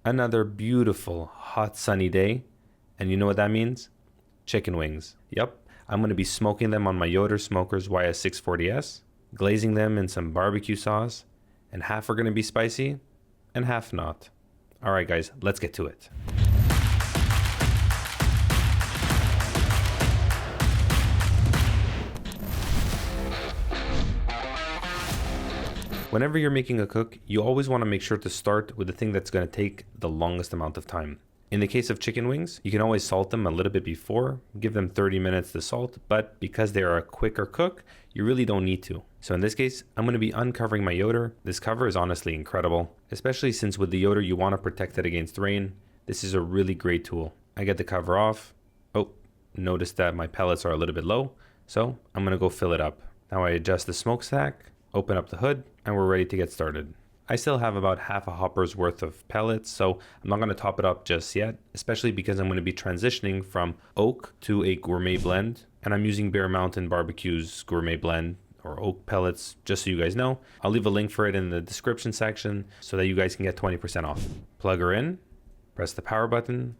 Another beautiful, hot, sunny day. And you know what that means? Chicken wings. Yep, I'm going to be smoking them on my Yoder Smokers YS640s, glazing them in some barbecue sauce, and half are going to be spicy and half not. All right, guys, let's get to it. Whenever you're making a cook, you always want to make sure to start with the thing that's going to take the longest amount of time. In the case of chicken wings, you can always salt them a little bit before, give them 30 minutes to salt, but because they are a quicker cook, you really don't need to. So in this case, I'm going to be uncovering my Yoder. This cover is honestly incredible, especially since with the Yoder you want to protect it against rain. This is a really great tool. I get the cover off. Oh, notice that my pellets are a little bit low, so I'm going to go fill it up. Now I adjust the smokestack, open up the hood, and we're ready to get started. I still have about half a hopper's worth of pellets, so I'm not going to top it up just yet, especially because I'm going to be transitioning from oak to a gourmet blend, and I'm using Bear Mountain Barbecue's gourmet blend or oak pellets, just so you guys know. I'll leave a link for it in the description section so that you guys can get 20% off. Plug her in, press the power button,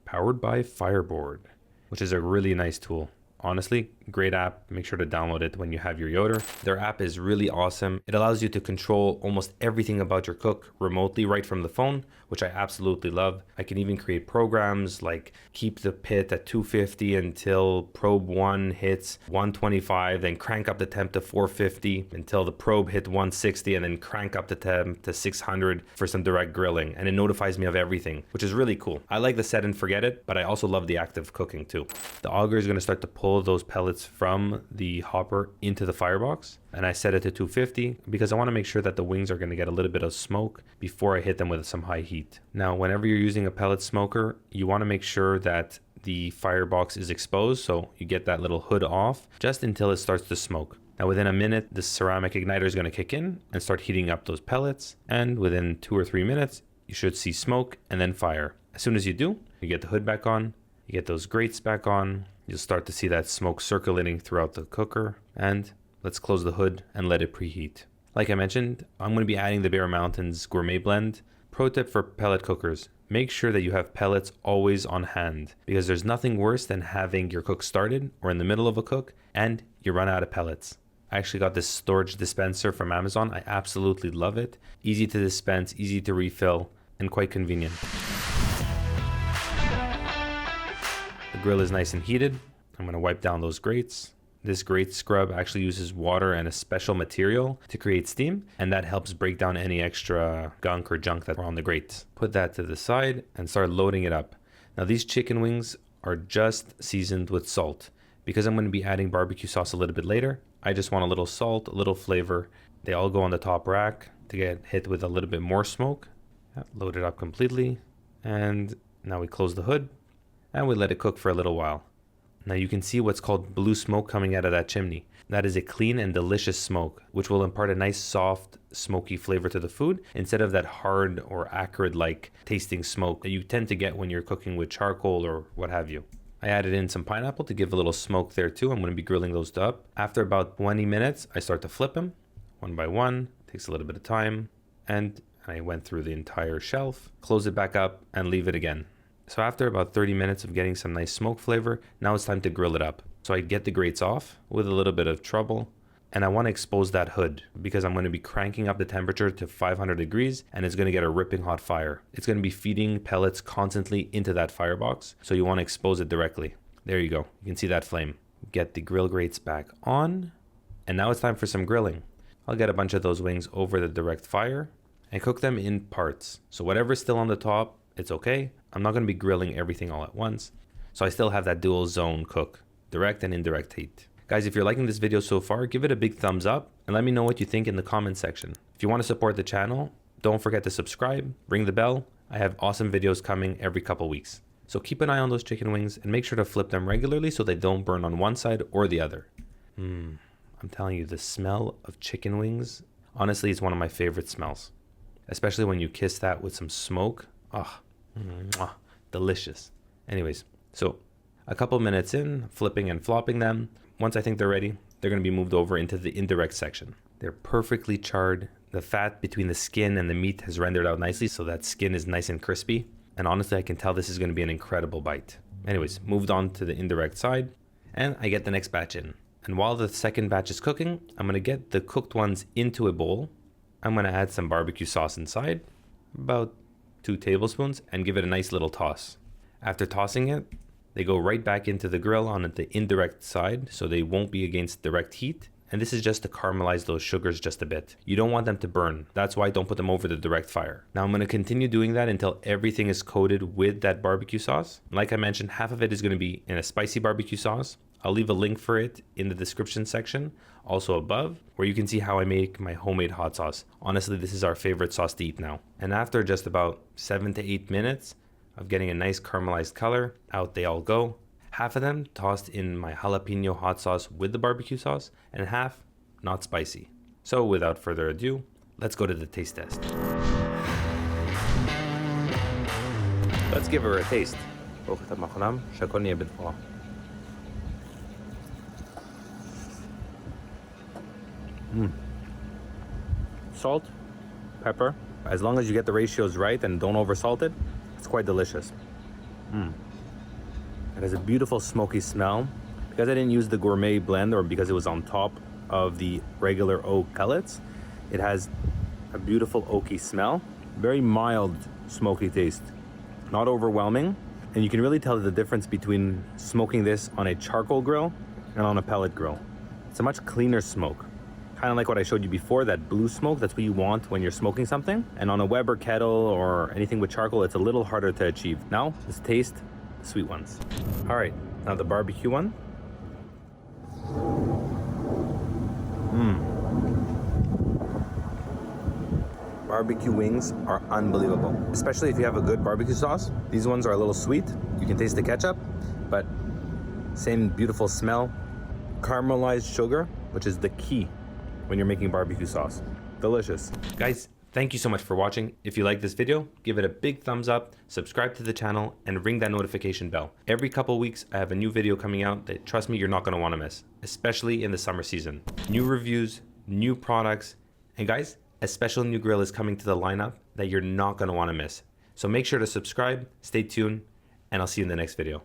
powered by Fireboard, which is a really nice tool. Honestly, great app. Make sure to download it when you have your Yoder. Their app is really awesome. It allows you to control almost everything about your cook remotely right from the phone, which I absolutely love. I can even create programs like keep the pit at 250 until probe 1 hits 125, then crank up the temp to 450 until the probe hit 160, and then crank up the temp to 600 for some direct grilling. And it notifies me of everything, which is really cool. I like the set and forget it, but I also love the active cooking too. The auger is going to start to pull those pellets from the hopper into the firebox, and I set it to 250 because I want to make sure that the wings are going to get a little bit of smoke before I hit them with some high heat. Now, whenever you're using a pellet smoker, you want to make sure that the firebox is exposed, so you get that little hood off just until it starts to smoke. Now, within a minute, the ceramic igniter is going to kick in and start heating up those pellets, and within 2 or 3 minutes, you should see smoke and then fire. As soon as you do, you get the hood back on, you get those grates back on, you'll start to see that smoke circulating throughout the cooker, and let's close the hood and let it preheat. Like I mentioned, I'm going to be adding the Bear Mountain's gourmet blend. Pro tip for pellet cookers, make sure that you have pellets always on hand, because there's nothing worse than having your cook started or in the middle of a cook and you run out of pellets. I actually got this storage dispenser from Amazon. I absolutely love it. Easy to dispense, easy to refill, and quite convenient. The grill is nice and heated. I'm going to wipe down those grates. This grate scrub actually uses water and a special material to create steam, and that helps break down any extra gunk or junk that's on the grates. Put that to the side and start loading it up. Now these chicken wings are just seasoned with salt. Because I'm going to be adding barbecue sauce a little bit later, I just want a little salt, a little flavor. They all go on the top rack to get hit with a little bit more smoke. Load it up completely, and now we close the hood and we let it cook for a little while. Now you can see what's called blue smoke coming out of that chimney. That is a clean and delicious smoke, which will impart a nice soft, smoky flavor to the food instead of that hard or acrid-like tasting smoke that you tend to get when you're cooking with charcoal or what have you. I added in some pineapple to give a little smoke there too. I'm going to be grilling those up. After about 20 minutes, I start to flip them one by one. Takes a little bit of time, and I went through the entire shelf, close it back up, and leave it again. So after about 30 minutes of getting some nice smoke flavor, now it's time to grill it up. So I get the grates off with a little bit of trouble, and I want to expose that hood because I'm going to be cranking up the temperature to 500 degrees, and it's going to get a ripping hot fire. It's going to be feeding pellets constantly into that firebox, so you want to expose it directly. There you go. You can see that flame. Get the grill grates back on, and now it's time for some grilling. I'll get a bunch of those wings over the direct fire and cook them in parts. So whatever's still on the top, it's okay. I'm not going to be grilling everything all at once. So I still have that dual zone cook, direct and indirect heat. Guys, if you're liking this video so far, give it a big thumbs up and let me know what you think in the comment section. If you want to support the channel, don't forget to subscribe, ring the bell. I have awesome videos coming every couple weeks. So keep an eye on those chicken wings and make sure to flip them regularly so they don't burn on one side or the other. I'm telling you, the smell of chicken wings, honestly, is one of my favorite smells. Especially when you kiss that with some smoke. Delicious. Anyways, so a couple minutes in, flipping and flopping them. Once I think they're ready, they're going to be moved over into the indirect section. They're perfectly charred, The fat between the skin and the meat has rendered out nicely, so that skin is nice and crispy. And honestly, I can tell this is going to be an incredible bite. Anyways, moved on to the indirect side, and I get the next batch in. And while the second batch is cooking, I'm going to get the cooked ones into a bowl. I'm going to add some barbecue sauce inside, about 2 tablespoons, and give it a nice little toss. After tossing it, they go right back into the grill on the indirect side, so they won't be against direct heat. And this is just to caramelize those sugars just a bit. You don't want them to burn. That's why don't put them over the direct fire. Now I'm going to continue doing that until everything is coated with that barbecue sauce. Like I mentioned, half of it is going to be in a spicy barbecue sauce. I'll leave a link for it in the description section, also above, where you can see how I make my homemade hot sauce. Honestly, this is our favorite sauce to eat now. And after just about 7 to 8 minutes of getting a nice caramelized color, out they all go. Half of them tossed in my jalapeno hot sauce with the barbecue sauce, and half not spicy. So without further ado, let's go to the taste test. Let's give her a taste. Salt, pepper. As long as you get the ratios right and don't oversalt it, it's quite delicious. It has a beautiful smoky smell. Because I didn't use the gourmet blend, or because it was on top of the regular oak pellets, it has a beautiful oaky smell. Very mild smoky taste, not overwhelming. And you can really tell the difference between smoking this on a charcoal grill and on a pellet grill. It's a much cleaner smoke. Kind of like what I showed you before, that blue smoke, that's what you want when you're smoking something. And on a Weber kettle or anything with charcoal, it's a little harder to achieve. Now, let's taste the sweet ones. All right, now the barbecue one. Barbecue wings are unbelievable, especially if you have a good barbecue sauce. These ones are a little sweet. You can taste the ketchup, but same beautiful smell. Caramelized sugar, which is the key when you're making barbecue sauce. Delicious. Guys, thank you so much for watching. If you like this video, give it a big thumbs up, subscribe to the channel, and ring that notification bell. Every couple weeks, I have a new video coming out that, trust me, you're not going to want to miss, especially in the summer season. New reviews, new products, and guys, a special new grill is coming to the lineup that you're not going to want to miss. So make sure to subscribe, stay tuned, and I'll see you in the next video.